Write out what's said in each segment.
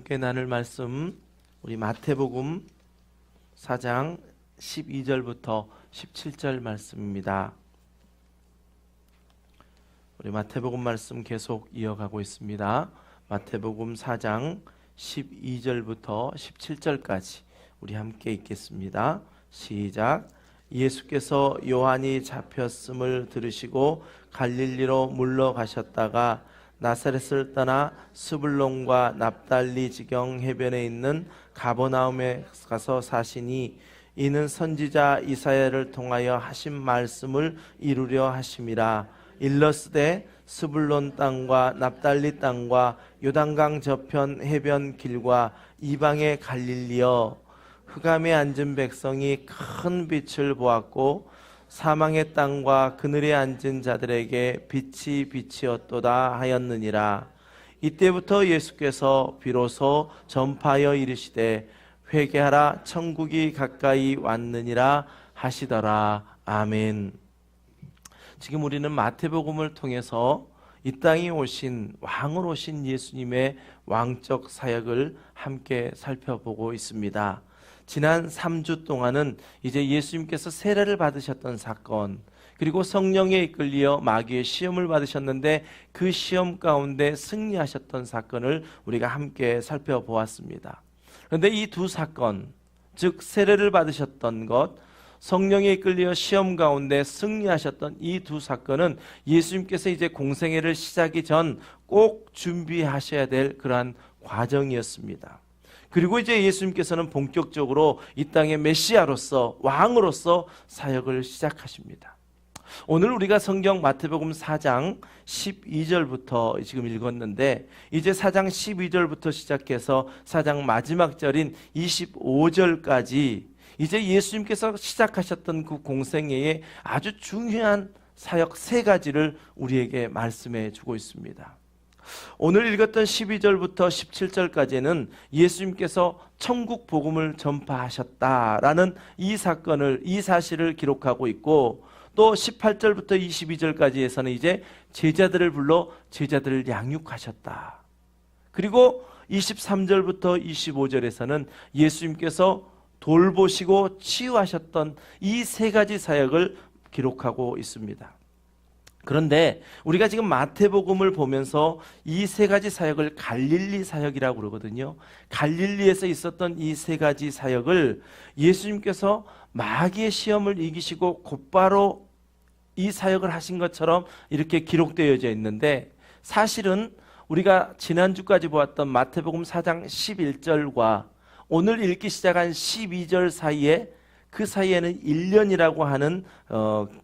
함께 나눌 말씀 우리 마태복음 4장 12절부터 17절 말씀입니다. 우리 마태복음 말씀 계속 이어가고 있습니다. 마태복음 4장 12절부터 17절까지 우리 함께 읽겠습니다. 시작. 예수께서 요한이 잡혔음을 들으시고 갈릴리로 물러가셨다가 나사렛을 떠나 스불론과 납달리 지경 해변에 있는 가버나움에 가서 사시니 이는 선지자 이사야를 통하여 하신 말씀을 이루려 하심이라. 일러스되 스불론 땅과 납달리 땅과 요단강 저편 해변 길과 이방의 갈릴리여, 흑암에 앉은 백성이 큰 빛을 보았고 사망의 땅과 그늘에 앉은 자들에게 빛이 빛이었도다 하였느니라. 이때부터 예수께서 비로소 전파하여 이르시되 회개하라, 천국이 가까이 왔느니라 하시더라. 아멘. 지금 우리는 마태복음을 통해서 이 땅에 오신 왕으로 오신 예수님의 왕적 사역을 함께 살펴보고 있습니다. 지난 3주 동안은 이제 예수님께서 세례를 받으셨던 사건, 그리고 성령에 이끌려 마귀의 시험을 받으셨는데 그 시험 가운데 승리하셨던 사건을 우리가 함께 살펴보았습니다. 그런데 이 두 사건, 즉 세례를 받으셨던 것, 성령에 이끌려 시험 가운데 승리하셨던 이 두 사건은 예수님께서 이제 공생애를 시작하기 전 꼭 준비하셔야 될 그러한 과정이었습니다. 그리고 이제 예수님께서는 본격적으로 이 땅의 메시아로서, 왕으로서 사역을 시작하십니다. 오늘 우리가 성경 마태복음 4장 12절부터 지금 읽었는데, 이제 4장 12절부터 시작해서 4장 마지막 절인 25절까지 이제 예수님께서 시작하셨던 그 공생애의 아주 중요한 사역 세 가지를 우리에게 말씀해 주고 있습니다. 오늘 읽었던 12절부터 17절까지는 예수님께서 천국 복음을 전파하셨다라는 이 사건을, 이 사실을 기록하고 있고, 또 18절부터 22절까지에서는 이제 제자들을 불러 제자들을 양육하셨다. 그리고 23절부터 25절에서는 예수님께서 돌보시고 치유하셨던 이 세 가지 사역을 기록하고 있습니다. 그런데 우리가 지금 마태복음을 보면서 이 세 가지 사역을 갈릴리 사역이라고 그러거든요. 갈릴리에서 있었던 이 세 가지 사역을 예수님께서 마귀의 시험을 이기시고 곧바로 이 사역을 하신 것처럼 이렇게 기록되어져 있는데, 사실은 우리가 지난주까지 보았던 마태복음 4장 11절과 오늘 읽기 시작한 12절 사이에, 그 사이에는 1년이라고 하는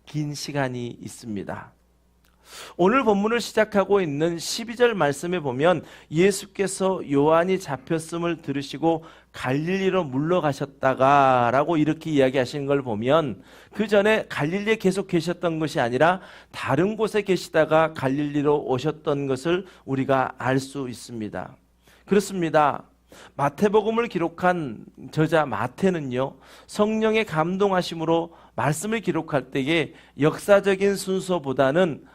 긴 시간이 있습니다. 오늘 본문을 시작하고 있는 12절 말씀에 보면 예수께서 요한이 잡혔음을 들으시고 갈릴리로 물러가셨다가 라고 이렇게 이야기하시는 걸 보면, 그 전에 갈릴리에 계속 계셨던 것이 아니라 다른 곳에 계시다가 갈릴리로 오셨던 것을 우리가 알 수 있습니다. 그렇습니다. 마태복음을 기록한 저자 마태는요, 성령의 감동하심으로 말씀을 기록할 때에 역사적인 순서보다는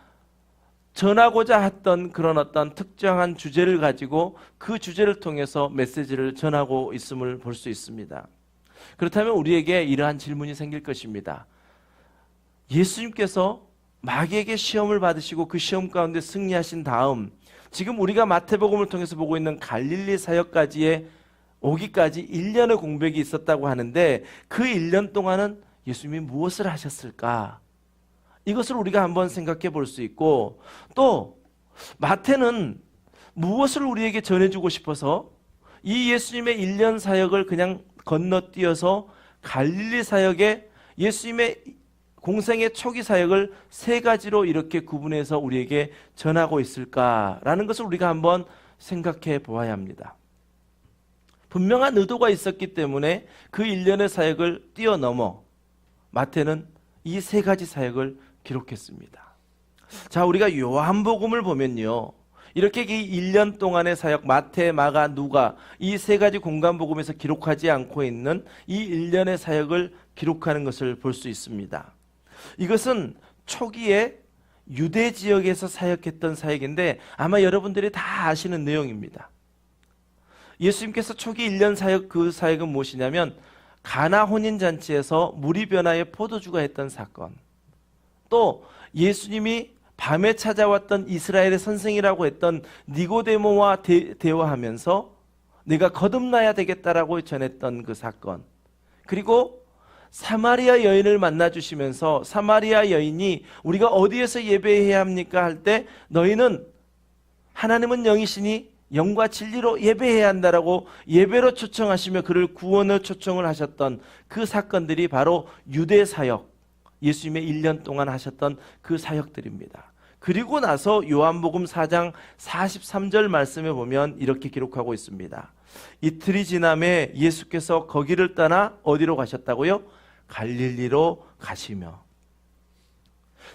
전하고자 했던 그런 어떤 특정한 주제를 가지고 그 주제를 통해서 메시지를 전하고 있음을 볼 수 있습니다. 그렇다면 우리에게 이러한 질문이 생길 것입니다. 예수님께서 마귀에게 시험을 받으시고 그 시험 가운데 승리하신 다음, 지금 우리가 마태복음을 통해서 보고 있는 갈릴리 사역까지의 오기까지 1년의 공백이 있었다고 하는데, 그 1년 동안은 예수님이 무엇을 하셨을까? 이것을 우리가 한번 생각해 볼 수 있고, 또 마태는 무엇을 우리에게 전해주고 싶어서 이 예수님의 1년 사역을 그냥 건너뛰어서 갈릴리 사역에, 예수님의 공생의 초기 사역을 세 가지로 이렇게 구분해서 우리에게 전하고 있을까라는 것을 우리가 한번 생각해 보아야 합니다. 분명한 의도가 있었기 때문에 그 1년의 사역을 뛰어넘어 마태는 이 세 가지 사역을 기록했습니다. 자, 우리가 요한복음을 보면요, 이렇게 이 1년 동안의 사역, 마태, 마가, 누가, 이 세 가지 공간복음에서 기록하지 않고 있는 이 1년의 사역을 기록하는 것을 볼 수 있습니다. 이것은 초기에 유대 지역에서 사역했던 사역인데 아마 여러분들이 다 아시는 내용입니다. 예수님께서 초기 1년 사역, 그 사역은 무엇이냐면 가나 혼인잔치에서 물이 변하여 포도주가 했던 사건, 또 예수님이 밤에 찾아왔던 이스라엘의 선생이라고 했던 니고데모와 대화하면서 내가 거듭나야 되겠다라고 전했던 그 사건, 그리고 사마리아 여인을 만나주시면서 사마리아 여인이 우리가 어디에서 예배해야 합니까? 할 때 너희는 하나님은 영이시니 영과 진리로 예배해야 한다라고 예배로 초청하시며 그를 구원을 초청을 하셨던 그 사건들이 바로 유대 사역, 예수님의 1년 동안 하셨던 그 사역들입니다. 그리고 나서 요한복음 4장 43절 말씀에 보면 이렇게 기록하고 있습니다. 이틀이 지남에 예수께서 거기를 떠나 어디로 가셨다고요? 갈릴리로 가시며.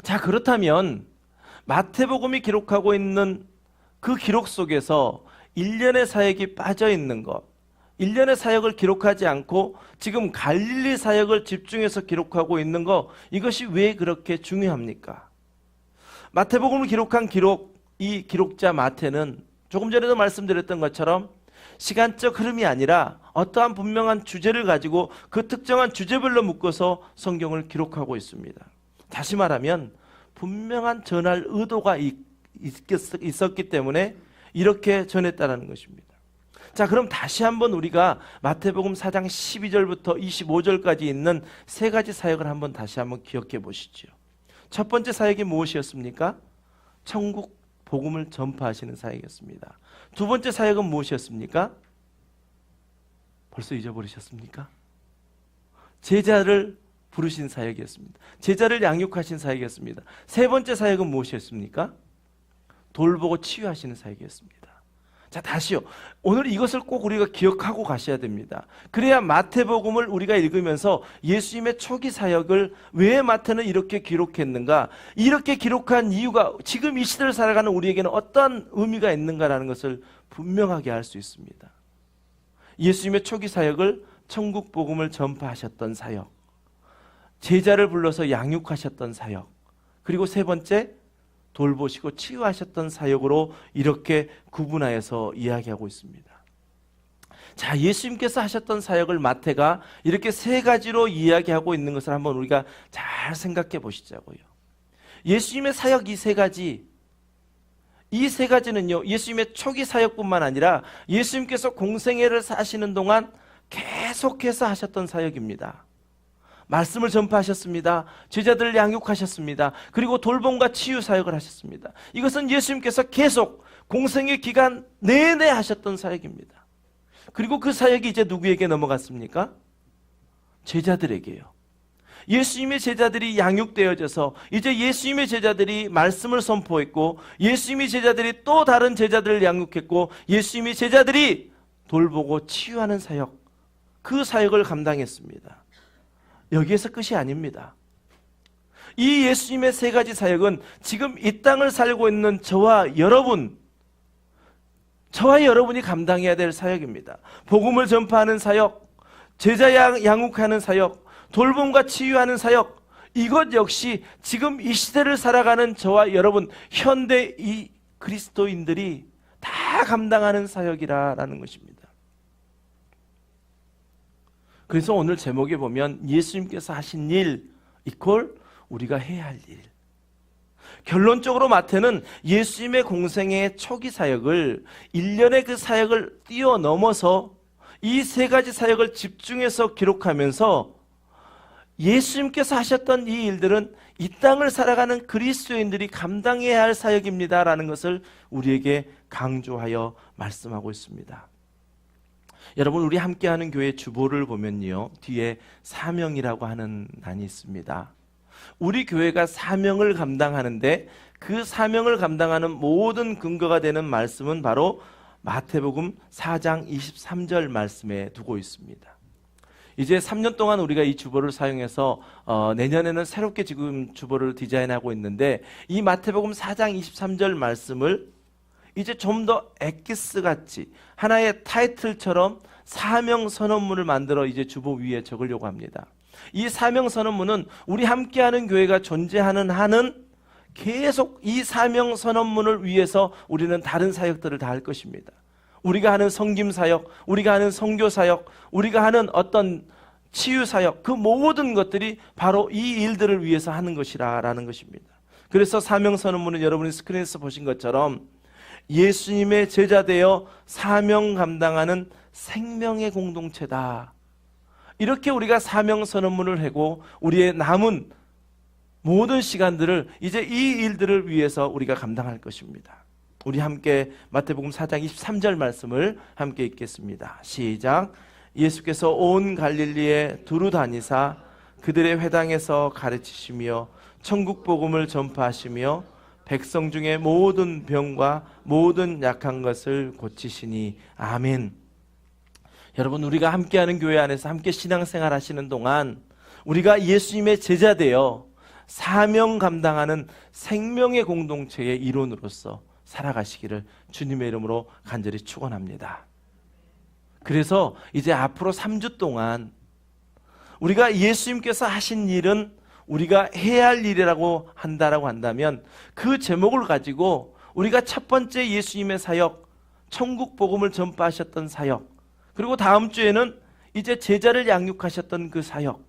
자, 그렇다면 마태복음이 기록하고 있는 그 기록 속에서 1년의 사역이 빠져 있는 것, 1년의 사역을 기록하지 않고 지금 갈릴리 사역을 집중해서 기록하고 있는 것, 이것이 왜 그렇게 중요합니까? 마태복음을 기록한 이 기록자 마태는 조금 전에도 말씀드렸던 것처럼 시간적 흐름이 아니라 어떠한 분명한 주제를 가지고 그 특정한 주제별로 묶어서 성경을 기록하고 있습니다. 다시 말하면 분명한 전할 의도가 있었기 때문에 이렇게 전했다는 것입니다. 자, 그럼 다시 한번 우리가 마태복음 4장 12절부터 25절까지 있는 세 가지 사역을 다시 한번 기억해 보시죠. 첫 번째 사역이 무엇이었습니까? 천국 복음을 전파하시는 사역이었습니다. 두 번째 사역은 무엇이었습니까? 벌써 잊어버리셨습니까? 제자를 부르신 사역이었습니다. 제자를 양육하신 사역이었습니다. 세 번째 사역은 무엇이었습니까? 돌보고 치유하시는 사역이었습니다. 자, 다시요. 오늘 이것을 꼭 우리가 기억하고 가셔야 됩니다. 그래야 마태복음을 우리가 읽으면서 예수님의 초기 사역을 왜 마태는 이렇게 기록했는가, 이렇게 기록한 이유가 지금 이 시대를 살아가는 우리에게는 어떤 의미가 있는가라는 것을 분명하게 알 수 있습니다. 예수님의 초기 사역을 천국 복음을 전파하셨던 사역, 제자를 불러서 양육하셨던 사역, 그리고 세 번째 돌보시고 치유하셨던 사역으로 이렇게 구분하여서 이야기하고 있습니다. 자, 예수님께서 하셨던 사역을 마태가 이렇게 세 가지로 이야기하고 있는 것을 한번 우리가 잘 생각해 보시자고요. 예수님의 사역 이 세 가지는요, 예수님의 초기 사역뿐만 아니라 예수님께서 공생애를 사시는 동안 계속해서 하셨던 사역입니다. 말씀을 전파하셨습니다. 제자들을 양육하셨습니다. 그리고 돌봄과 치유 사역을 하셨습니다. 이것은 예수님께서 계속 공생의 기간 내내 하셨던 사역입니다. 그리고 그 사역이 이제 누구에게 넘어갔습니까? 제자들에게요. 예수님의 제자들이 양육되어져서 이제 예수님의 제자들이 말씀을 선포했고, 예수님의 제자들이 또 다른 제자들을 양육했고, 예수님의 제자들이 돌보고 치유하는 사역, 그 사역을 감당했습니다. 여기에서 끝이 아닙니다. 이 예수님의 세 가지 사역은 지금 이 땅을 살고 있는 저와 여러분이 감당해야 될 사역입니다. 복음을 전파하는 사역, 제자 양육하는 사역, 돌봄과 치유하는 사역, 이것 역시 지금 이 시대를 살아가는 저와 여러분, 현대 이 그리스도인들이 다 감당하는 사역이라는 것입니다. 그래서 오늘 제목에 보면 예수님께서 하신 일 이퀄 우리가 해야 할 일. 결론적으로 마태는 예수님의 공생애의 초기 사역을 1년의 그 사역을 뛰어넘어서 이 세 가지 사역을 집중해서 기록하면서 예수님께서 하셨던 이 일들은 이 땅을 살아가는 그리스도인들이 감당해야 할 사역입니다라는 것을 우리에게 강조하여 말씀하고 있습니다. 여러분, 우리 함께하는 교회 주보를 보면요, 뒤에 사명이라고 하는 난이 있습니다. 우리 교회가 사명을 감당하는데 그 사명을 감당하는 모든 근거가 되는 말씀은 바로 마태복음 4장 23절 말씀에 두고 있습니다. 이제 3년 동안 우리가 이 주보를 사용해서 내년에는 새롭게 지금 주보를 디자인하고 있는데, 이 마태복음 4장 23절 말씀을 이제 좀 더 엑기스같이 하나의 타이틀처럼 사명선언문을 만들어 이제 주보 위에 적으려고 합니다. 이 사명선언문은 우리 함께하는 교회가 존재하는 한은 계속 이 사명선언문을 위해서 우리는 다른 사역들을 다 할 것입니다. 우리가 하는 성김 사역, 우리가 하는 선교 사역, 우리가 하는 어떤 치유 사역, 그 모든 것들이 바로 이 일들을 위해서 하는 것이라는 것입니다. 그래서 사명 선언문은 여러분이 스크린에서 보신 것처럼 예수님의 제자 되어 사명 감당하는 생명의 공동체다. 이렇게 우리가 사명 선언문을 하고 우리의 남은 모든 시간들을 이제 이 일들을 위해서 우리가 감당할 것입니다. 우리 함께 마태복음 4장 23절 말씀을 함께 읽겠습니다. 시작. 예수께서 온 갈릴리에 두루 다니사 그들의 회당에서 가르치시며 천국 복음을 전파하시며 백성 중에 모든 병과 모든 약한 것을 고치시니 아멘. 여러분, 우리가 함께하는 교회 안에서 함께 신앙생활 하시는 동안 우리가 예수님의 제자 되어 사명 감당하는 생명의 공동체의 일원으로서 살아가시기를 주님의 이름으로 간절히 축원합니다. 그래서 이제 앞으로 3주 동안 우리가 예수님께서 하신 일은 우리가 해야 할 일이라고 한다면 그 제목을 가지고 우리가 첫 번째 예수님의 사역, 천국 복음을 전파하셨던 사역, 그리고 다음 주에는 이제 제자를 양육하셨던 그 사역,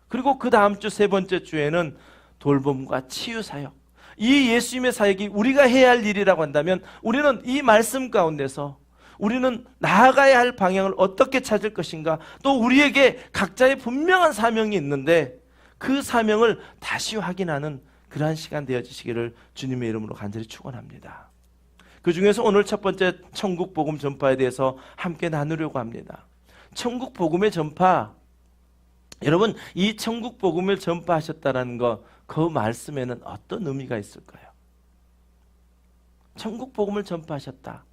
그리고 그 다음 주 세 번째 주에는 돌봄과 치유 사역, 이 예수님의 사역이 우리가 해야 할 일이라고 한다면 우리는 이 말씀 가운데서 우리는 나아가야 할 방향을 어떻게 찾을 것인가, 또 우리에게 각자의 분명한 사명이 있는데 그 사명을 다시 확인하는 그러한 시간 되어지시기를 주님의 이름으로 간절히 축원합니다. 그 중에서 오늘 첫 번째 천국 복음 전파에 대해서 함께 나누려고 합니다. 천국 복음의 전파, 여러분, 이 천국 복음을 전파하셨다는 것, 그 말씀에는 어떤 의미가 있을까요? 천국 복음을 전파하셨다.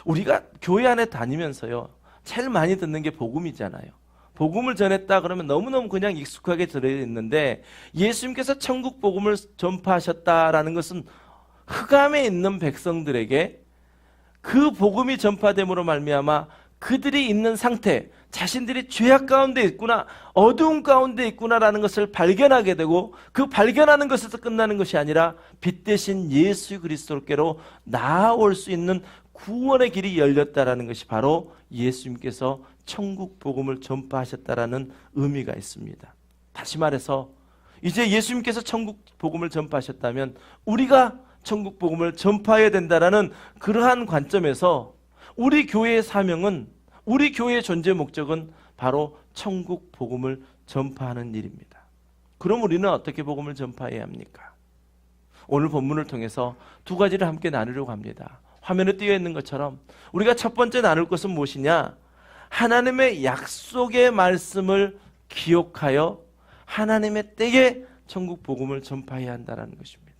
우리가 교회 안에 다니면서요, 제일 많이 듣는 게 복음이잖아요. 복음을 전했다 그러면 너무너무 그냥 익숙하게 들어있는데, 예수님께서 천국 복음을 전파하셨다라는 것은 흑암에 있는 백성들에게 그 복음이 전파됨으로 말미암아 그들이 있는 상태, 자신들이 죄악 가운데 있구나, 어두운 가운데 있구나라는 것을 발견하게 되고, 그 발견하는 것에서 끝나는 것이 아니라 빛 대신 예수 그리스도께로 나아올 수 있는 구원의 길이 열렸다라는 것이 바로 예수님께서 천국 복음을 전파하셨다라는 의미가 있습니다. 다시 말해서 이제 예수님께서 천국 복음을 전파하셨다면 우리가 천국 복음을 전파해야 된다라는 그러한 관점에서 우리 교회의 사명은, 우리 교회의 존재 목적은 바로 천국 복음을 전파하는 일입니다. 그럼 우리는 어떻게 복음을 전파해야 합니까? 오늘 본문을 통해서 두 가지를 함께 나누려고 합니다. 화면에 띄어 있는 것처럼 우리가 첫 번째 나눌 것은 무엇이냐? 하나님의 약속의 말씀을 기억하여 하나님의 때에 천국 복음을 전파해야 한다는 것입니다.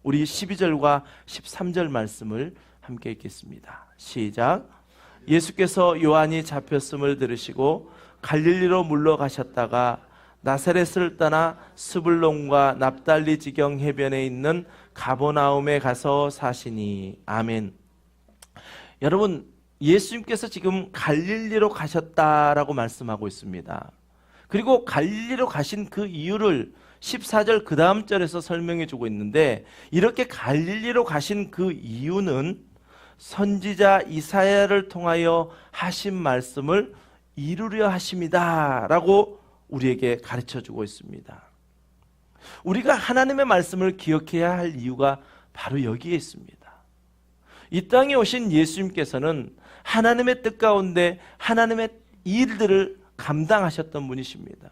우리 12절과 13절 말씀을 함께 읽겠습니다. 시작. 예수께서 요한이 잡혔음을 들으시고 갈릴리로 물러가셨다가 나사렛을 떠나 스불론과 납달리 지경 해변에 있는 가버나움에 가서 사시니 아멘. 여러분, 예수님께서 지금 갈릴리로 가셨다라고 말씀하고 있습니다. 그리고 갈릴리로 가신 그 이유를 14절 그 다음 절에서 설명해 주고 있는데, 이렇게 갈릴리로 가신 그 이유는 선지자 이사야를 통하여 하신 말씀을 이루려 하심이다 라고 우리에게 가르쳐 주고 있습니다. 우리가 하나님의 말씀을 기억해야 할 이유가 바로 여기에 있습니다. 이 땅에 오신 예수님께서는 하나님의 뜻 가운데 하나님의 일들을 감당하셨던 분이십니다.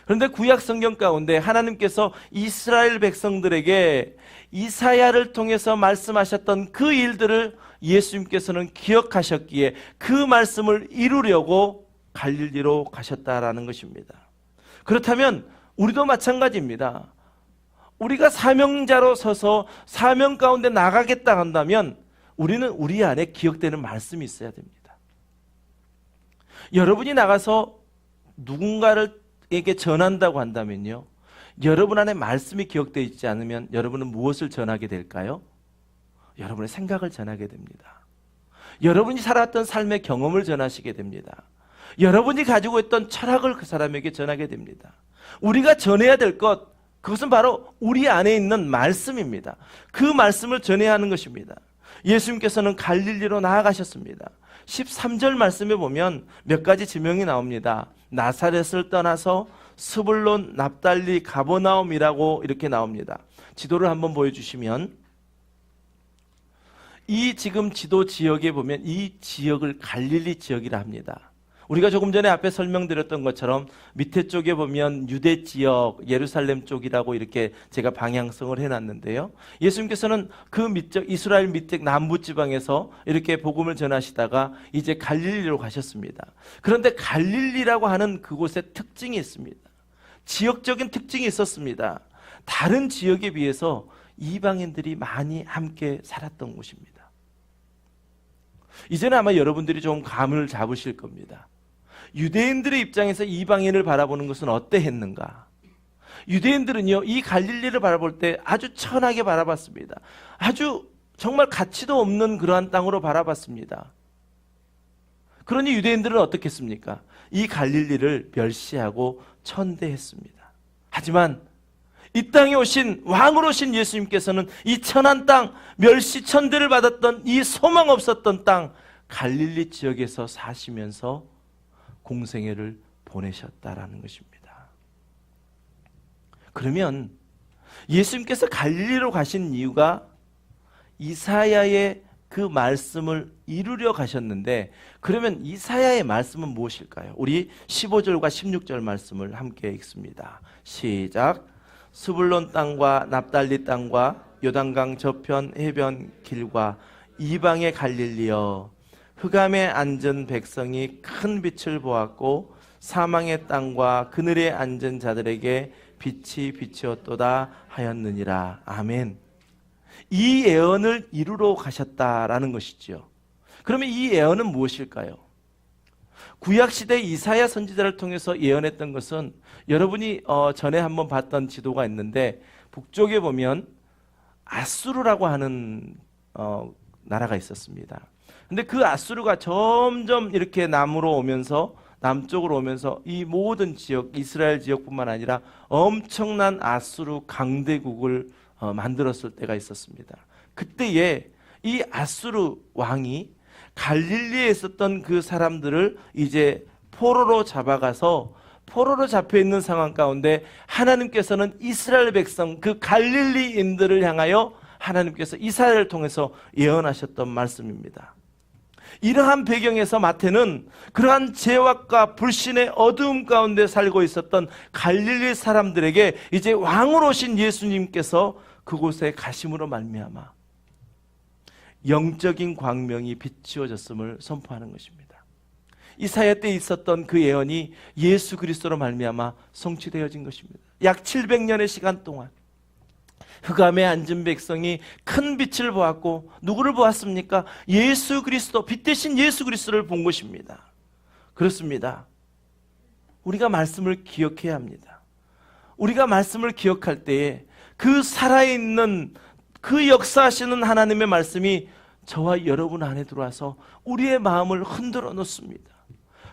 그런데 구약 성경 가운데 하나님께서 이스라엘 백성들에게 이사야를 통해서 말씀하셨던 그 일들을 예수님께서는 기억하셨기에 그 말씀을 이루려고 갈릴리로 가셨다라는 것입니다. 그렇다면 우리도 마찬가지입니다. 우리가 사명자로 서서 사명 가운데 나가겠다 한다면 우리는 우리 안에 기억되는 말씀이 있어야 됩니다. 여러분이 나가서 누군가에게 전한다고 한다면요, 여러분 안에 말씀이 기억되어 있지 않으면 여러분은 무엇을 전하게 될까요? 여러분의 생각을 전하게 됩니다. 여러분이 살았던 삶의 경험을 전하시게 됩니다. 여러분이 가지고 있던 철학을 그 사람에게 전하게 됩니다. 우리가 전해야 될 것, 그것은 바로 우리 안에 있는 말씀입니다. 그 말씀을 전해야 하는 것입니다. 예수님께서는 갈릴리로 나아가셨습니다. 13절 말씀에 보면 몇 가지 지명이 나옵니다. 나사렛을 떠나서 스불론, 납달리, 가버나움이라고 이렇게 나옵니다. 지도를 한번 보여주시면 이 지금 지도 지역에 보면 이 지역을 갈릴리 지역이라 합니다. 우리가 조금 전에 앞에 설명드렸던 것처럼 밑에 쪽에 보면 유대 지역, 예루살렘 쪽이라고 이렇게 제가 방향성을 해놨는데요. 예수님께서는 그 밑쪽 이스라엘 밑에 남부 지방에서 이렇게 복음을 전하시다가 이제 갈릴리로 가셨습니다. 그런데 갈릴리라고 하는 그곳에 특징이 있습니다. 지역적인 특징이 있었습니다. 다른 지역에 비해서 이방인들이 많이 함께 살았던 곳입니다. 이제는 아마 여러분들이 좀 감을 잡으실 겁니다. 유대인들의 입장에서 이방인을 바라보는 것은 어떠했는가? 유대인들은요, 이 갈릴리를 바라볼 때 아주 천하게 바라봤습니다. 아주 정말 가치도 없는 그러한 땅으로 바라봤습니다. 그러니 유대인들은 어떻게 했습니까? 이 갈릴리를 멸시하고 천대했습니다. 하지만 이 땅에 오신 왕으로 오신 예수님께서는 이 천한 땅, 멸시 천대를 받았던 이 소망 없었던 땅 갈릴리 지역에서 사시면서 공생애를 보내셨다라는 것입니다. 그러면 예수님께서 갈릴리로 가신 이유가 이사야의 그 말씀을 이루려 가셨는데, 그러면 이사야의 말씀은 무엇일까요? 우리 15절과 16절 말씀을 함께 읽습니다. 시작. 스불론 땅과 납달리 땅과 요단강 저편 해변 길과 이방의 갈릴리여, 흑암에 앉은 백성이 큰 빛을 보았고 사망의 땅과 그늘에 앉은 자들에게 빛이 비치었도다 하였느니라. 아멘. 이 예언을 이루러 가셨다라는 것이죠. 그러면 이 예언은 무엇일까요? 구약시대 이사야 선지자를 통해서 예언했던 것은 여러분이 전에 한번 봤던 지도가 있는데, 북쪽에 보면 아수르라고 하는 나라가 있었습니다. 근데 그 아수르가 점점 이렇게 남쪽으로 오면서 이 모든 지역, 이스라엘 지역뿐만 아니라 엄청난 아수르 강대국을 만들었을 때가 있었습니다. 그때에 이 아수르 왕이 갈릴리에 있었던 그 사람들을 이제 포로로 잡아가서 포로로 잡혀 있는 상황 가운데 하나님께서는 이스라엘 백성, 그 갈릴리인들을 향하여 하나님께서 이사야를 통해서 예언하셨던 말씀입니다. 이러한 배경에서 마태는 그러한 죄악과 불신의 어두움 가운데 살고 있었던 갈릴리 사람들에게 이제 왕으로 오신 예수님께서 그곳에 가심으로 말미암아 영적인 광명이 비추어졌음을 선포하는 것입니다. 이사야 때 있었던 그 예언이 예수 그리스도로 말미암아 성취되어진 것입니다. 약 700년의 시간 동안 흑암에 앉은 백성이 큰 빛을 보았고, 누구를 보았습니까? 예수 그리스도, 빛 대신 예수 그리스도를 본 것입니다. 그렇습니다. 우리가 말씀을 기억해야 합니다. 우리가 말씀을 기억할 때에 그 살아있는 그 역사하시는 하나님의 말씀이 저와 여러분 안에 들어와서 우리의 마음을 흔들어 놓습니다.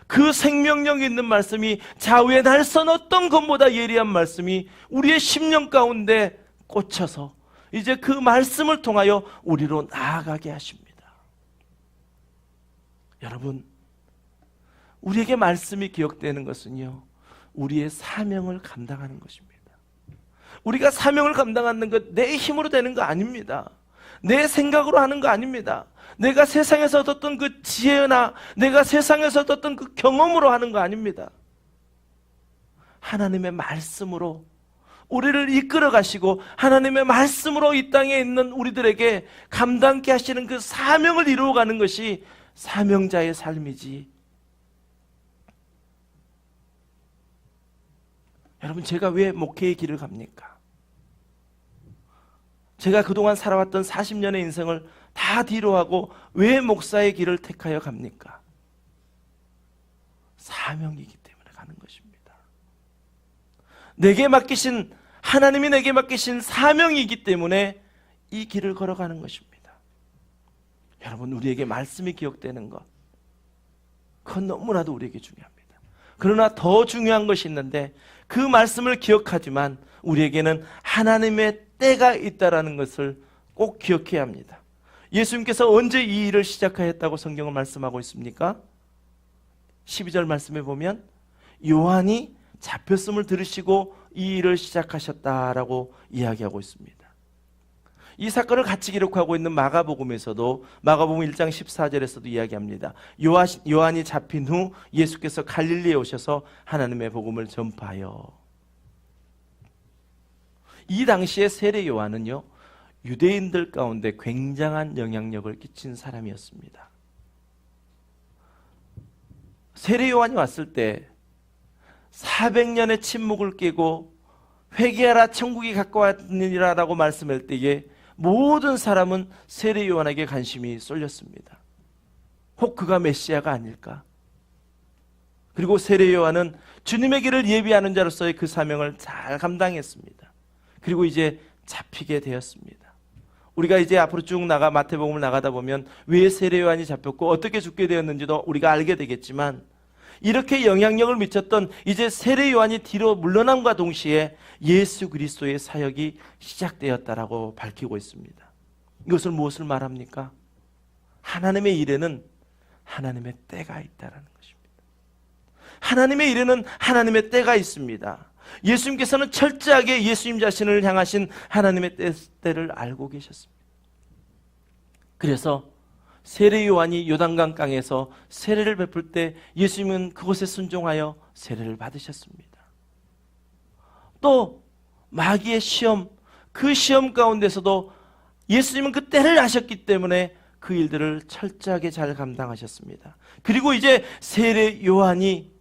그 생명력 있는 말씀이 좌우의 날선 어떤 것보다 예리한 말씀이 우리의 심령 가운데 꽂혀서 이제 그 말씀을 통하여 우리로 나아가게 하십니다. 여러분, 우리에게 말씀이 기억되는 것은요, 우리의 사명을 감당하는 것입니다. 우리가 사명을 감당하는 것 내 힘으로 되는 거 아닙니다. 내 생각으로 하는 거 아닙니다. 내가 세상에서 얻었던 그 지혜나 내가 세상에서 얻었던 그 경험으로 하는 거 아닙니다. 하나님의 말씀으로 우리를 이끌어 가시고 하나님의 말씀으로 이 땅에 있는 우리들에게 감당케 하시는 그 사명을 이루어가는 것이 사명자의 삶이지. 여러분, 제가 왜 목회의 길을 갑니까? 제가 그동안 살아왔던 40년의 인생을 다 뒤로하고 왜 목사의 길을 택하여 갑니까? 사명이기 때문에 가는 것입니다. 하나님이 내게 맡기신 사명이기 때문에 이 길을 걸어가는 것입니다. 여러분, 우리에게 말씀이 기억되는 것, 그건 너무나도 우리에게 중요합니다. 그러나 더 중요한 것이 있는데, 그 말씀을 기억하지만 우리에게는 하나님의 때가 있다라는 것을 꼭 기억해야 합니다. 예수님께서 언제 이 일을 시작하였다고 성경은 말씀하고 있습니까? 12절 말씀에 보면 요한이 잡혔음을 들으시고 이 일을 시작하셨다라고 이야기하고 있습니다. 이 사건을 같이 기록하고 있는 마가복음에서도 마가복음 1장 14절에서도 이야기합니다. 요한이 잡힌 후 예수께서 갈릴리에 오셔서 하나님의 복음을 전파하여. 이 당시에 세례 요한은요, 유대인들 가운데 굉장한 영향력을 끼친 사람이었습니다. 세례 요한이 왔을 때 400년의 침묵을 깨고 회개하라 천국이 가까웠느니라 라고 말씀할 때에 모든 사람은 세례 요한에게 관심이 쏠렸습니다. 혹 그가 메시아가 아닐까? 그리고 세례 요한은 주님의 길을 예비하는 자로서의 그 사명을 잘 감당했습니다. 그리고 이제 잡히게 되었습니다. 우리가 이제 앞으로 쭉 나가 마태복음을 나가다 보면 왜 세례 요한이 잡혔고 어떻게 죽게 되었는지도 우리가 알게 되겠지만, 이렇게 영향력을 미쳤던 이제 세례 요한이 뒤로 물러남과 동시에 예수 그리스도의 사역이 시작되었다라고 밝히고 있습니다. 이것을 무엇을 말합니까? 하나님의 일에는 하나님의 때가 있다라는 것입니다. 하나님의 일에는 하나님의 때가 있습니다. 예수님께서는 철저하게 예수님 자신을 향하신 하나님의 때를 알고 계셨습니다. 그래서 세례 요한이 요단강 강에서 세례를 베풀 때 예수님은 그곳에 순종하여 세례를 받으셨습니다. 또 마귀의 시험, 그 시험 가운데서도 예수님은 그 때를 아셨기 때문에 그 일들을 철저하게 잘 감당하셨습니다. 그리고 이제 세례 요한이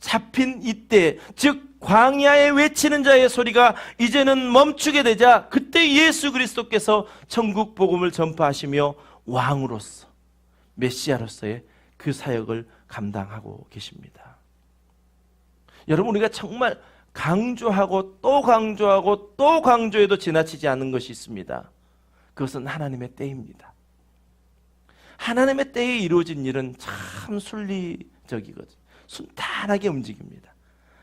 잡힌 이때, 즉 광야에 외치는 자의 소리가 이제는 멈추게 되자 그때 예수 그리스도께서 천국 복음을 전파하시며 왕으로서, 메시아로서의 그 사역을 감당하고 계십니다. 여러분, 우리가 정말 강조하고 또 강조하고 또 강조해도 지나치지 않는 것이 있습니다. 그것은 하나님의 때입니다. 하나님의 때에 이루어진 일은 참 순리적이거든요. 순탄하게 움직입니다.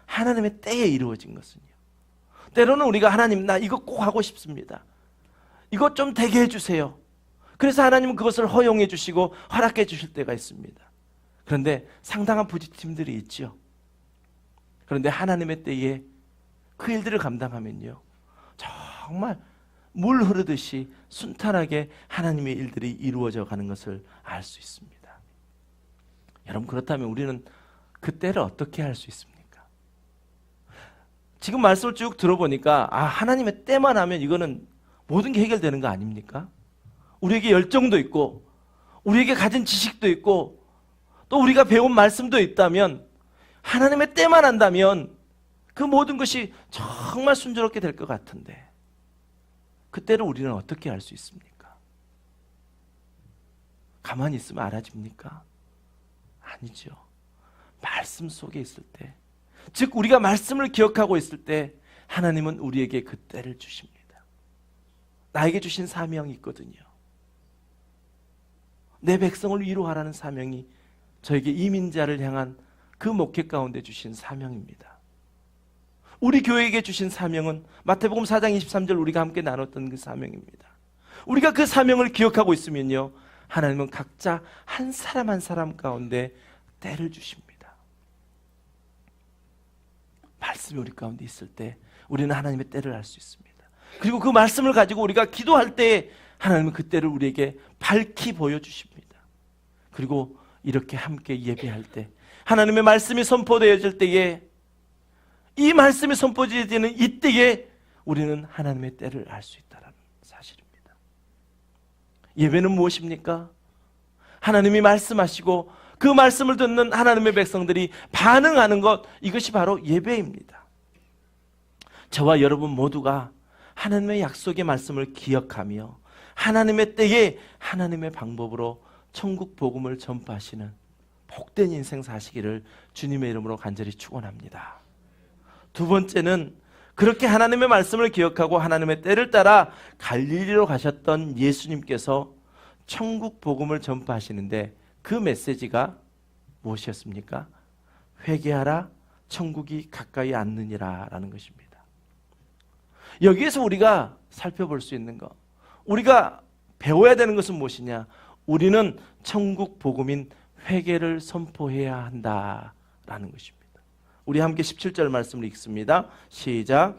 하나님의 때에 이루어진 것은요. 때로는 우리가 하나님, 나 이거 꼭 하고 싶습니다. 이것 좀 되게 해주세요. 그래서 하나님은 그것을 허용해 주시고 허락해 주실 때가 있습니다. 그런데 상당한 부딪힘들이 있죠. 그런데 하나님의 때에 그 일들을 감당하면요, 정말 물 흐르듯이 순탄하게 하나님의 일들이 이루어져 가는 것을 알 수 있습니다. 여러분, 그렇다면 우리는 그 때를 어떻게 할 수 있습니까? 지금 말씀을 쭉 들어보니까 하나님의 때만 하면 이거는 모든 게 해결되는 거 아닙니까? 우리에게 열정도 있고 우리에게 가진 지식도 있고 또 우리가 배운 말씀도 있다면, 하나님의 때만 한다면 그 모든 것이 정말 순조롭게 될 것 같은데, 그 때를 우리는 어떻게 할 수 있습니까? 가만히 있으면 알아집니까? 아니죠. 말씀 속에 있을 때, 즉 우리가 말씀을 기억하고 있을 때 하나님은 우리에게 그 때를 주십니다. 나에게 주신 사명이 있거든요. 내 백성을 위로하라는 사명이 저에게 이민자를 향한 그 목회 가운데 주신 사명입니다. 우리 교회에게 주신 사명은 마태복음 4장 23절 우리가 함께 나눴던 그 사명입니다. 우리가 그 사명을 기억하고 있으면요, 하나님은 각자 한 사람 한 사람 가운데 때를 주십니다. 말씀이 우리 가운데 있을 때 우리는 하나님의 때를 알 수 있습니다. 그리고 그 말씀을 가지고 우리가 기도할 때 하나님은 그 때를 우리에게 밝히 보여주십니다. 그리고 이렇게 함께 예배할 때, 하나님의 말씀이 선포되어질 때에, 이 말씀이 선포되어지는 이때에 우리는 하나님의 때를 알 수 있다는 사실입니다. 예배는 무엇입니까? 하나님이 말씀하시고 그 말씀을 듣는 하나님의 백성들이 반응하는 것, 이것이 바로 예배입니다. 저와 여러분 모두가 하나님의 약속의 말씀을 기억하며 하나님의 때에 하나님의 방법으로 천국 복음을 전파하시는 복된 인생 사시기를 주님의 이름으로 간절히 축원합니다. 두 번째는 그렇게 하나님의 말씀을 기억하고 하나님의 때를 따라 갈릴리로 가셨던 예수님께서 천국 복음을 전파하시는데 그 메시지가 무엇이었습니까? 회개하라, 천국이 가까이 왔느니라 라는 것입니다. 여기에서 우리가 살펴볼 수 있는 것, 우리가 배워야 되는 것은 무엇이냐? 우리는 천국 복음인 회개를 선포해야 한다라는 것입니다. 우리 함께 17절 말씀을 읽습니다. 시작.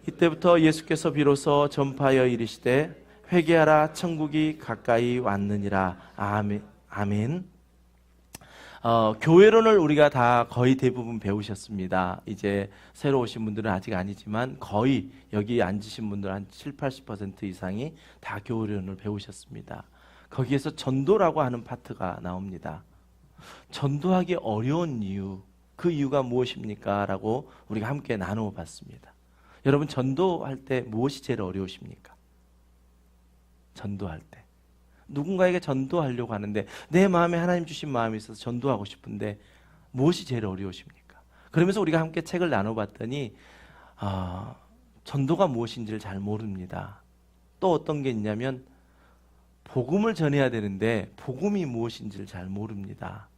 이때부터 예수께서 비로소 전파하여 이르시되 회개하라 천국이 가까이 왔느니라. 아멘. 아멘. 교회론을 우리가 다 거의 대부분 배우셨습니다. 이제 새로 오신 분들은 아직 아니지만 거의 여기 앉으신 분들 한 70-80% 이상이 다 교회론을 배우셨습니다. 거기에서 전도라고 하는 파트가 나옵니다. 전도하기 어려운 이유, 그 이유가 무엇입니까? 라고 우리가 함께 나누어 봤습니다. 여러분, 전도할 때 무엇이 제일 어려우십니까? 전도할 때 누군가에게 전도하려고 하는데 내 마음에 하나님 주신 마음이 있어서 전도하고 싶은데 무엇이 제일 어려우십니까? 그러면서 우리가 함께 책을 나눠봤더니 전도가 무엇인지를 잘 모릅니다. 또 어떤 게 있냐면 복음을 전해야 되는데 복음이 무엇인지를 잘 모릅니다.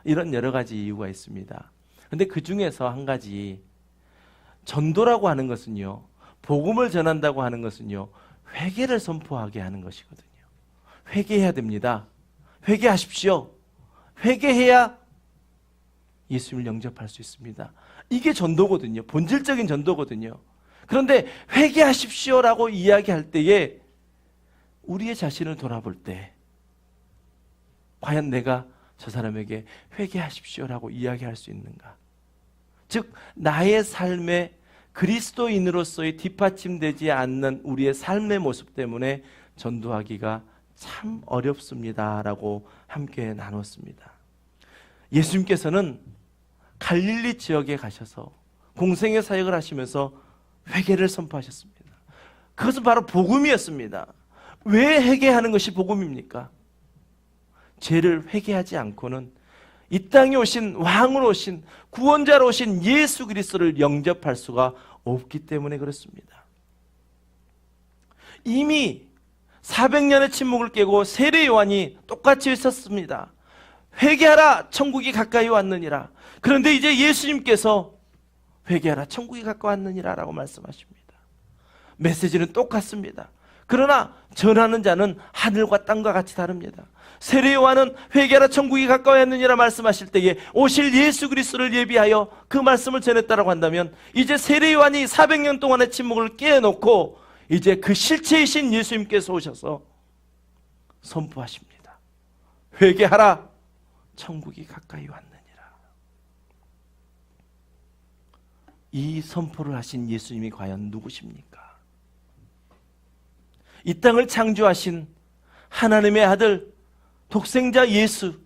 이런 여러 가지 이유가 있습니다. 그런데 그 중에서 한 가지, 전도라고 하는 것은요, 복음을 전한다고 하는 것은요, 회개를 선포하게 하는 것이거든요. 회개해야 됩니다. 회개하십시오. 회개해야 예수님을 영접할 수 있습니다. 이게 전도거든요. 본질적인 전도거든요. 그런데 회개하십시오라고 이야기할 때에 우리의 자신을 돌아볼 때 과연 내가 저 사람에게 회개하십시오라고 이야기할 수 있는가? 즉 나의 삶에 그리스도인으로서의 뒷받침되지 않는 우리의 삶의 모습 때문에 전도하기가 참 어렵습니다라고 함께 나눴습니다. 예수님께서는 갈릴리 지역에 가셔서 공생의 사역을 하시면서 회개를 선포하셨습니다. 그것은 바로 복음이었습니다. 왜 회개하는 것이 복음입니까? 죄를 회개하지 않고는 이 땅에 오신 왕으로 오신 구원자로 오신 예수 그리스도를 영접할 수가 없기 때문에 그렇습니다. 이미 400년의 침묵을 깨고 세례 요한이 똑같이 외쳤습니다. 회개하라 천국이 가까이 왔느니라. 그런데 이제 예수님께서 회개하라 천국이 가까이 왔느니라 라고 말씀하십니다. 메시지는 똑같습니다. 그러나 전하는 자는 하늘과 땅과 같이 다릅니다. 세례 요한은 회개하라 천국이 가까이 왔느니라 말씀하실 때에 오실 예수 그리스도를 예비하여 그 말씀을 전했다라고 한다면 이제 세례 요한이 400년 동안의 침묵을 깨놓고 이제 그 실체이신 예수님께서 오셔서 선포하십니다. 회개하라 천국이 가까이 왔느니라. 이 선포를 하신 예수님이 과연 누구십니까? 이 땅을 창조하신 하나님의 아들 독생자 예수,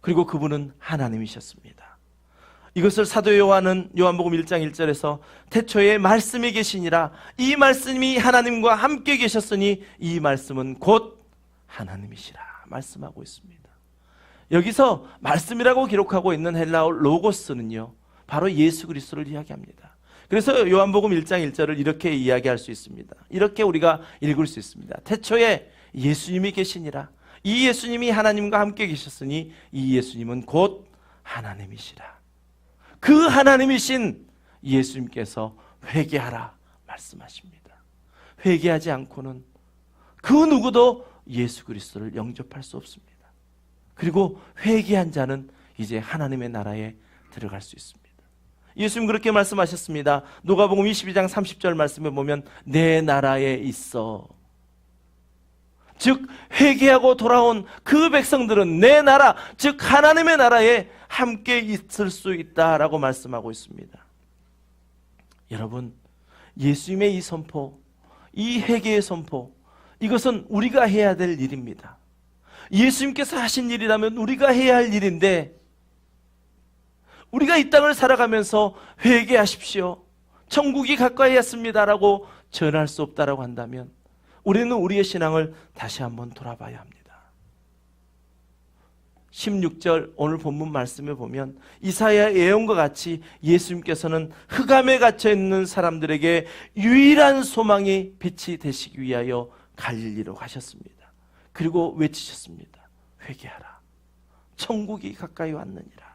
그리고 그분은 하나님이셨습니다. 이것을 사도 요한은 요한복음 1장 1절에서 태초에 말씀이 계시니라, 이 말씀이 하나님과 함께 계셨으니 이 말씀은 곧 하나님이시라 말씀하고 있습니다. 여기서 말씀이라고 기록하고 있는 헬라어 로고스는요, 바로 예수 그리스도를 이야기합니다. 그래서 요한복음 1장 1절을 이렇게 이야기할 수 있습니다. 이렇게 우리가 읽을 수 있습니다. 태초에 예수님이 계시니라, 이 예수님이 하나님과 함께 계셨으니 이 예수님은 곧 하나님이시라. 그 하나님이신 예수님께서 회개하라 말씀하십니다. 회개하지 않고는 그 누구도 예수 그리스도를 영접할 수 없습니다. 그리고 회개한 자는 이제 하나님의 나라에 들어갈 수 있습니다. 예수님 그렇게 말씀하셨습니다. 누가복음 22장 30절 말씀에 보면 내 나라에 있어, 즉 회개하고 돌아온 그 백성들은 내 나라, 즉 하나님의 나라에 함께 있을 수 있다라고 말씀하고 있습니다. 여러분, 예수님의 이 선포, 이 회개의 선포, 이것은 우리가 해야 될 일입니다. 예수님께서 하신 일이라면 우리가 해야 할 일인데, 우리가 이 땅을 살아가면서 회개하십시오, 천국이 가까이 왔습니다라고 전할 수 없다라고 한다면 우리는 우리의 신앙을 다시 한번 돌아봐야 합니다. 16절 오늘 본문 말씀에 보면 이사야 예언과 같이 예수님께서는 흑암에 갇혀있는 사람들에게 유일한 소망이 빛이 되시기 위하여 갈릴리로 가셨습니다. 그리고 외치셨습니다. 회개하라 천국이 가까이 왔느니라.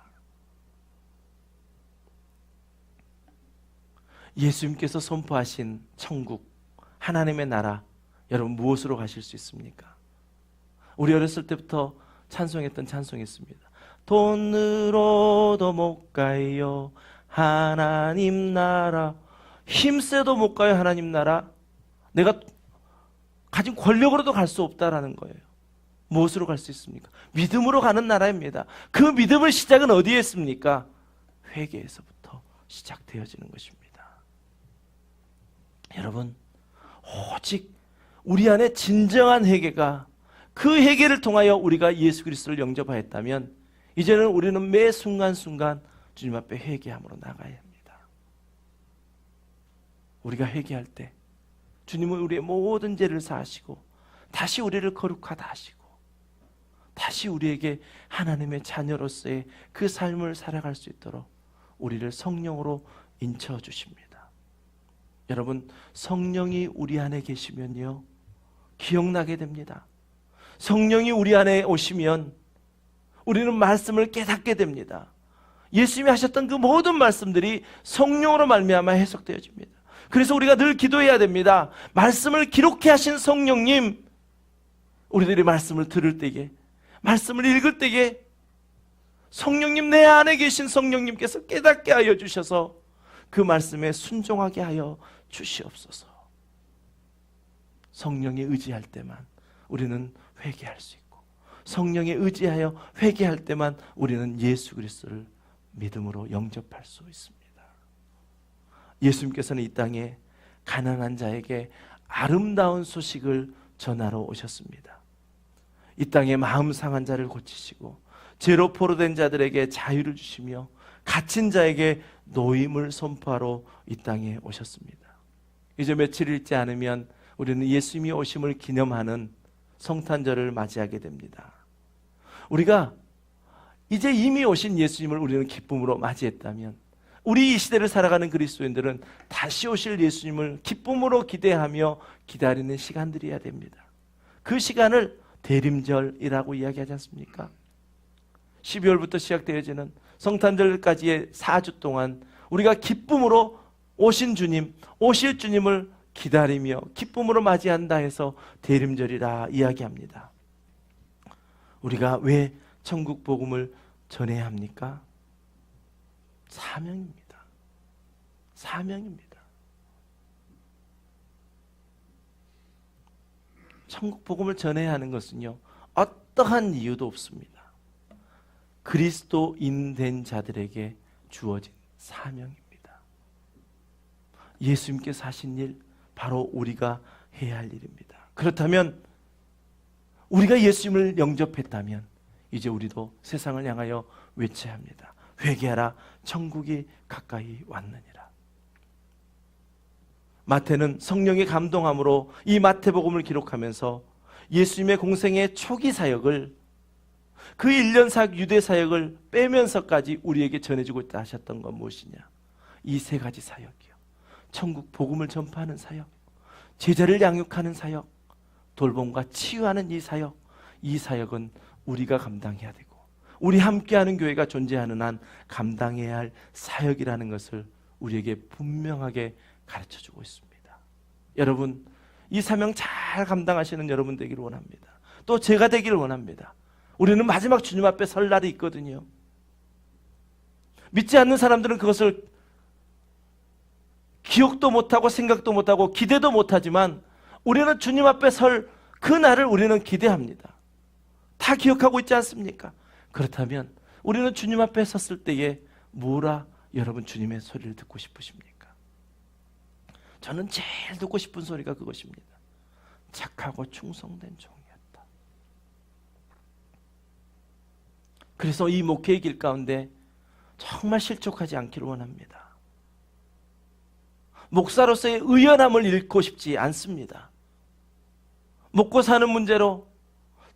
예수님께서 선포하신 천국, 하나님의 나라, 여러분 무엇으로 가실 수 있습니까? 우리 어렸을 때부터 찬송했던 찬송이 있습니다. 돈으로도 못 가요 하나님 나라. 힘세도 못 가요 하나님 나라. 내가 가진 권력으로도 갈 수 없다라는 거예요. 무엇으로 갈 수 있습니까? 믿음으로 가는 나라입니다. 그 믿음의 시작은 어디에 있습니까? 회개에서부터 시작되어지는 것입니다. 여러분, 오직 우리 안에 진정한 회개가, 그 회개를 통하여 우리가 예수 그리스도를 영접하였다면 이제는 우리는 매 순간순간 주님 앞에 회개함으로 나가야 합니다. 우리가 회개할 때 주님은 우리의 모든 죄를 사하시고 다시 우리를 거룩하다 하시고 다시 우리에게 하나님의 자녀로서의 그 삶을 살아갈 수 있도록 우리를 성령으로 인쳐 주십니다. 여러분, 성령이 우리 안에 계시면요, 기억나게 됩니다. 성령이 우리 안에 오시면 우리는 말씀을 깨닫게 됩니다. 예수님이 하셨던 그 모든 말씀들이 성령으로 말미암아 해석되어집니다. 그래서 우리가 늘 기도해야 됩니다. 말씀을 기록해 하신 성령님, 우리들이 말씀을 들을 때에, 말씀을 읽을 때에 성령님, 내 안에 계신 성령님께서 깨닫게 하여 주셔서 그 말씀에 순종하게 하여 주시옵소서. 성령에 의지할 때만 우리는 회개할 수 있고, 성령에 의지하여 회개할 때만 우리는 예수 그리스도를 믿음으로 영접할 수 있습니다. 예수님께서는 이 땅에 가난한 자에게 아름다운 소식을 전하러 오셨습니다. 이 땅에 마음 상한 자를 고치시고 죄로 포로된 자들에게 자유를 주시며 갇힌 자에게 노임을 선포하러 이 땅에 오셨습니다. 이제 며칠 있지 않으면 우리는 예수님이 오심을 기념하는 성탄절을 맞이하게 됩니다. 우리가 이제 이미 오신 예수님을 우리는 기쁨으로 맞이했다면 우리 이 시대를 살아가는 그리스도인들은 다시 오실 예수님을 기쁨으로 기대하며 기다리는 시간들이어야 됩니다. 그 시간을 대림절이라고 이야기하지 않습니까? 12월부터 시작되어지는 성탄절까지의 4주 동안 우리가 기쁨으로 오신 주님, 오실 주님을 기다리며 기쁨으로 맞이한다 해서 대림절이라 이야기합니다. 우리가 왜 천국 복음을 전해야 합니까? 사명입니다. 사명입니다. 천국 복음을 전해야 하는 것은요, 어떠한 이유도 없습니다. 그리스도인 된 자들에게 주어진 사명입니다. 예수님께서 하신 일, 바로 우리가 해야 할 일입니다. 그렇다면 우리가 예수님을 영접했다면 이제 우리도 세상을 향하여 외쳐야 합니다. 회개하라, 천국이 가까이 왔느니라. 마태는 성령의 감동함으로 이 마태복음을 기록하면서 예수님의 공생의 초기 사역을, 그 1년 유대 사역을 빼면서까지 우리에게 전해주고 있다 하셨던 건 무엇이냐? 이 세 가지 사역이요. 천국 복음을 전파하는 사역, 제자를 양육하는 사역, 돌봄과 치유하는 이 사역, 이 사역은 우리가 감당해야 되고 우리 함께하는 교회가 존재하는 한 감당해야 할 사역이라는 것을 우리에게 분명하게 가르쳐주고 있습니다. 여러분, 이 사명 잘 감당하시는 여러분 되기를 원합니다. 또 제가 되기를 원합니다. 우리는 마지막 주님 앞에 설 날이 있거든요. 믿지 않는 사람들은 그것을 기억도 못하고 생각도 못하고 기대도 못하지만 우리는 주님 앞에 설 그 날을 우리는 기대합니다. 다 기억하고 있지 않습니까? 그렇다면 우리는 주님 앞에 섰을 때에 뭐라 여러분 주님의 소리를 듣고 싶으십니까? 저는 제일 듣고 싶은 소리가 그것입니다. 착하고 충성된 종이었다. 그래서 이 목회의 길 가운데 정말 실족하지 않기를 원합니다. 목사로서의 의연함을 잃고 싶지 않습니다. 먹고 사는 문제로,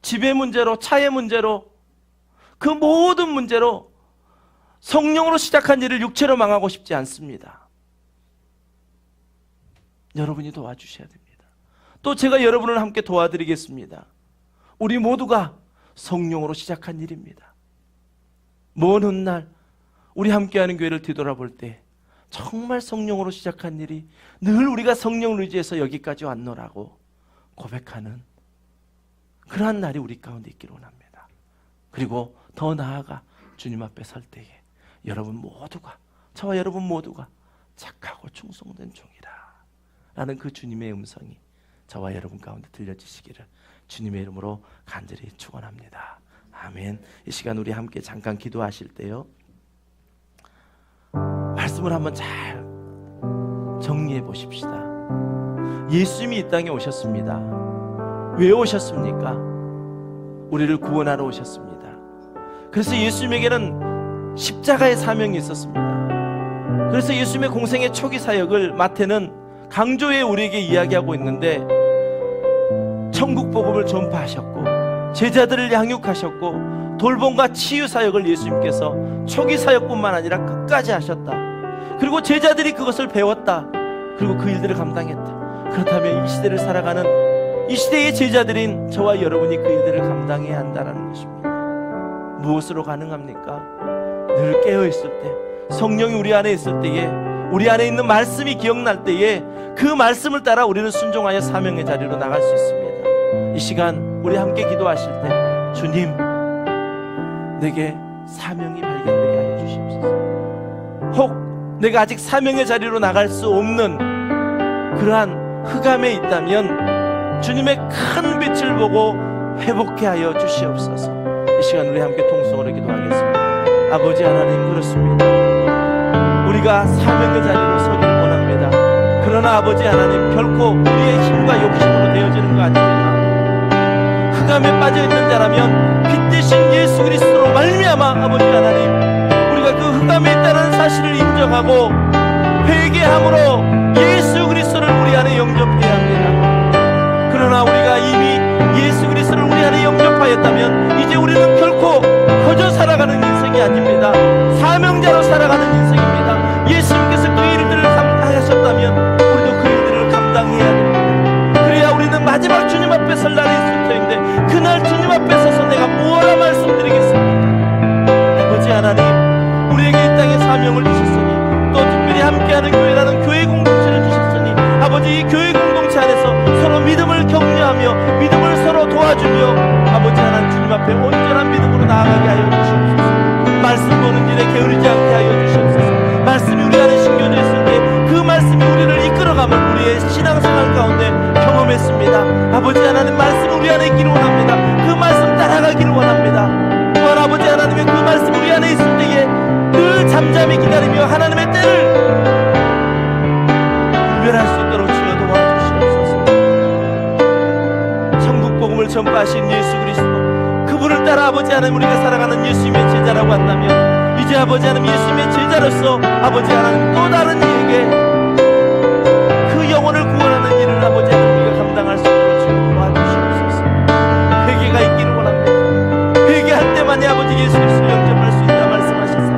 집의 문제로, 차의 문제로, 그 모든 문제로 성령으로 시작한 일을 육체로 망하고 싶지 않습니다. 여러분이 도와주셔야 됩니다. 또 제가 여러분을 함께 도와드리겠습니다. 우리 모두가 성령으로 시작한 일입니다. 먼 훗날 우리 함께하는 교회를 뒤돌아볼 때 정말 성령으로 시작한 일이 늘 우리가 성령을 의지해서 여기까지 왔노라고 고백하는 그러한 날이 우리 가운데 있기를 원합니다. 그리고 더 나아가 주님 앞에 설 때에 여러분 모두가, 저와 여러분 모두가 착하고 충성된 종이라 라는 그 주님의 음성이 저와 여러분 가운데 들려지시기를 주님의 이름으로 간절히 축원합니다. 아멘. 이 시간 우리 함께 잠깐 기도하실 때요, 말씀을 한번 잘 정리해 보십시다. 예수님이 이 땅에 오셨습니다. 왜 오셨습니까? 우리를 구원하러 오셨습니다. 그래서 예수님에게는 십자가의 사명이 있었습니다. 그래서 예수님의 공생의 초기 사역을 마태는 강조해 우리에게 이야기하고 있는데, 천국 복음을 전파하셨고 제자들을 양육하셨고 돌봄과 치유 사역을 예수님께서 초기 사역뿐만 아니라 끝까지 하셨다. 그리고 제자들이 그것을 배웠다. 그리고 그 일들을 감당했다. 그렇다면 이 시대를 살아가는 이 시대의 제자들인 저와 여러분이 그 일들을 감당해야 한다는 것입니다. 무엇으로 가능합니까? 늘 깨어있을 때, 성령이 우리 안에 있을 때에, 우리 안에 있는 말씀이 기억날 때에 그 말씀을 따라 우리는 순종하여 사명의 자리로 나갈 수 있습니다. 이 시간 우리 함께 기도하실 때, 주님, 내게 사명이 발견되게 하여 주시옵소서. 혹 내가 아직 사명의 자리로 나갈 수 없는 그러한 흑암에 있다면 주님의 큰 빛을 보고 회복케 하여 주시옵소서. 이 시간 우리 함께 통성으로 기도하겠습니다. 아버지 하나님, 그렇습니다. 우리가 사명의 자리로 서기를 원합니다. 그러나 아버지 하나님, 결코 우리의 힘과 욕심으로 되어지는 거 아닙니다. 흑암에 빠져있는 자라면 빛 대신 예수 그리스도로 말미암아 아버지 하나님, 우리가 그 흑암에 있다는 사실을 인정하고 회개함으로 예수 그리스도를 우리 안에 영접해야 합니다. 그러나 우리가 이미 예수 그리스도를 우리 안에 영접하였다면 이제 우리는 결코 거저 살아가는 인생이 아닙니다. 사명자로 살아가는 인생입니다. 예수님께서 그 일들을 감당하셨다면 우리도 그 일들을 감당해야 됩니다. 그래야 우리는 마지막 주님 앞에 설 날이 있을 터인데, 그날 주님 앞에 서서 내가 무엇라 말씀드리겠습니까? 아버지 하나님, 우리에게 이 땅에 사명을 주셨으니, 또 특별히 함께하는 교회라는 교회 공동체를 주셨으니, 아버지 이 교회 공동체 안에서 서로 믿음을 격려하며 믿음을 서로 도와주며 아버지 하나님 주님 앞에 온전한 믿음으로 나아가게 하여 주시옵소서. 말씀 보는 일에 게으르지 않게 하여 주시옵소서. 말씀이 우리 안에 심겨져 있을 때 그 말씀이 우리를 이끌어가면 우리의 신앙생활 가운데 경험했습니다. 아버지 하나님, 말씀 우리 안에 있기를 원합니다. 그 말씀 따라가기를 원합니다. 또한 아버지 하나님의 그 말씀 우리 안에 있을 때에 늘 잠잠히 기다리며 하나님의 때를 분별할 수 있도록 주여 도와주시옵소서. 천국 복음을 전파하신 예수 그리스도, 그분을 따라 아버지 하나님 우리가 살아가는 예수님의 제자라고 한다면, 이제 아버지 하나님 예수님의 제자로서 아버지 하나님 또 다른 이에게 그 영혼을 구원하는 일을 아버지 하나님 우리가 감당할 수 있도록 주여 도와주시옵소서. 회개가 있기를 원합니다. 회개할 때만이 아버지 예수 그리스도를 영접할 수 있다 말씀하셨사.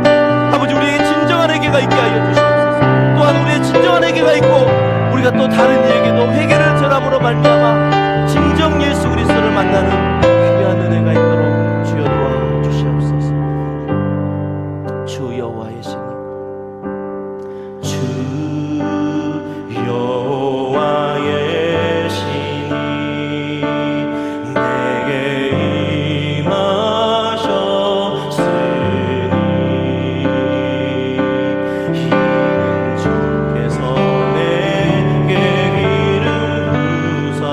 아버지, 우리에게 진정한 회개가 있게 하여 주시옵소서. 또한 우리의 진정한 회개가 있고 우리가 또 다른 이에게도 회개를 전함으로 말미암아 진정 예수 그리스도를 만나는 귀한 은혜가 있도록 주여 도와주시옵소서. 주 여호와의 신이, 주 여호와의 신이 내게 임하셨으니 이는 주께서 내게 기름 부사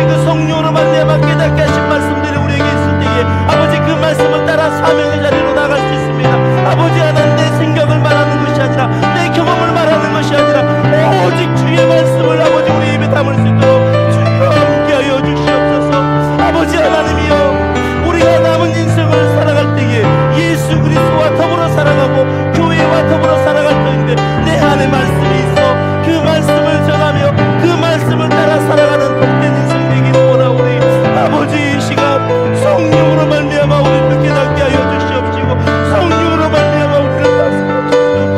그 성령으로 말미암아 깨닫게 하신 말씀들이 우리에게 있을 때에 아버지 그 말씀을 따라 사명의 자리로 나갈 수 있습니다. 아버지 하나님, 내 생각을 말하는 것이 아니라 내 경험을 말하는 것이 아니라 오직 주의 말씀을 아버지 우리 입에 담을 수 있도록 주여 함께하여 주시옵소서. 아버지 하나님이여, 우리가 남은 인생을 살아갈 때에 예수 그리스도와 더불어 살아가고 교회와 더불어 살아갈 터인데 내 안에 말씀이 있어 그 말씀을 전하며 그 말씀을 따라 살아가는 복된 인생 되기를 원하오니 아버지 이 시간 성령으로 말미암아 우리를 깨닫게 하여 주시옵시고 성령으로 말미암아 우리를 다스려주시옵소서.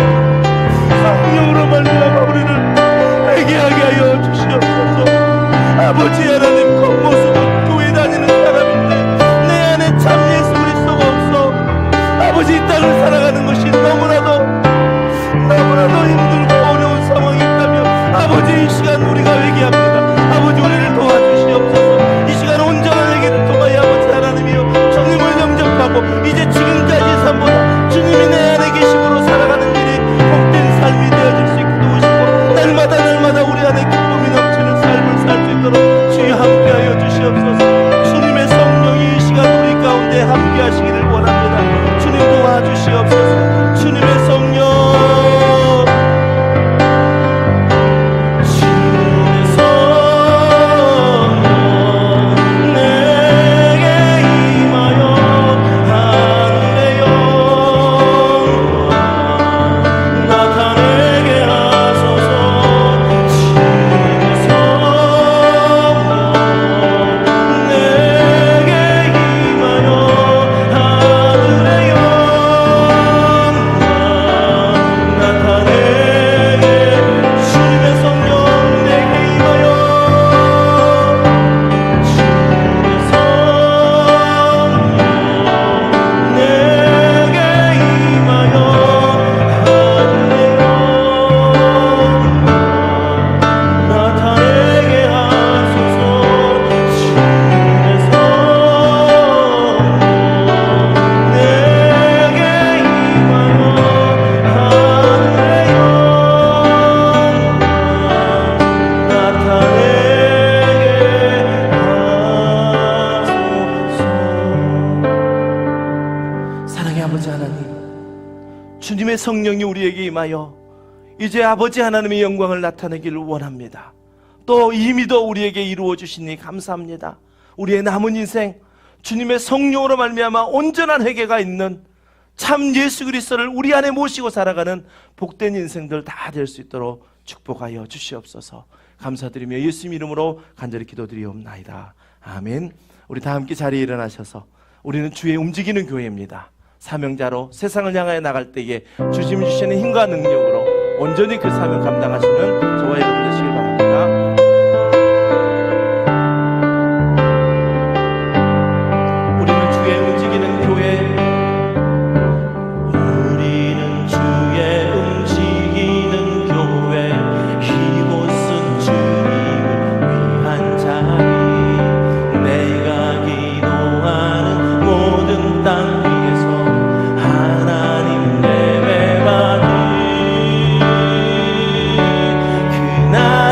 성령으로 말미암아 우리를 회개하게 하여 주시옵소서. 아버지 하나님, 겉모습은 교회 다니는 사람인데 내 안에 참 예수 그리스도가 없어 아버지 이 땅을 살아가는 것이 너무나도 힘들고 어려운 상황이 있다며 아버지 이 시간 우리가 회개합니다. 아버지 우리를 도와주시옵소서. 이 시간 온전한 회개를 통하여 아버지 하나님이여 주님을 영접하고 이제 지금까지 삶보다 주님이 내 안에 계심으로 살아가는 일이 복된 삶이 되어질 수 있게 도우시고 날마다 우리 안에 기쁨이 넘치는 삶을 살 수 있도록 주여 함께하여 주시옵소서. 주님의 성령이 이 시간 우리 가운데 함께하시기를 원합니다. 주님 도와주시옵소서. 주님의 성령, 주님의 성령이 우리에게 임하여 이제 아버지 하나님의 영광을 나타내기를 원합니다. 또 이미도 우리에게 이루어 주시니 감사합니다. 우리의 남은 인생 주님의 성령으로 말미암아 온전한 회개가 있는 참 예수 그리스도를 우리 안에 모시고 살아가는 복된 인생들 다 될 수 있도록 축복하여 주시옵소서. 감사드리며 예수님 이름으로 간절히 기도드리옵나이다. 아멘. 우리 다 함께 자리에 일어나셔서 우리는 주의 움직이는 교회입니다. 사명자로 세상을 향하여 나갈 때에 주님 주시는 힘과 능력으로 온전히 그 사명 감당하시는 저와 여러분 되시길 바랍니다. 우리는 주의 움직이는 교회, 우리는 주의 움직이는 교회, 이곳은 주님을 위한 자리, 내가 기도하는 모든 땅 하나님 예배받을 그날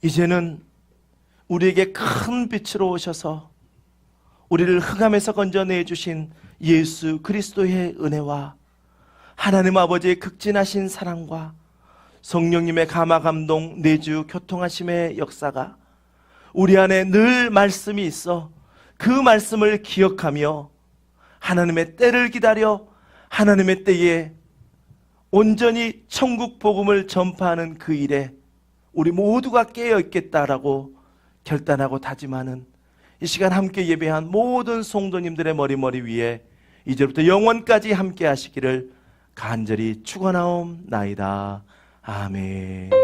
이제는 우리에게 큰 빛으로 오셔서 우리를 흑암에서 건져내 주신 예수 그리스도의 은혜와 하나님 아버지의 극진하신 사랑과 성령님의 감화 감동 내주 교통하심의 역사가 우리 안에 늘 말씀이 있어 그 말씀을 기억하며 하나님의 때를 기다려 하나님의 때에 온전히 천국 복음을 전파하는 그 일에 우리 모두가 깨어 있겠다라고 결단하고 다짐하는 이 시간 함께 예배한 모든 성도님들의 머리 위에 이제부터 영원까지 함께 하시기를 간절히 축원하옵나이다. 아멘.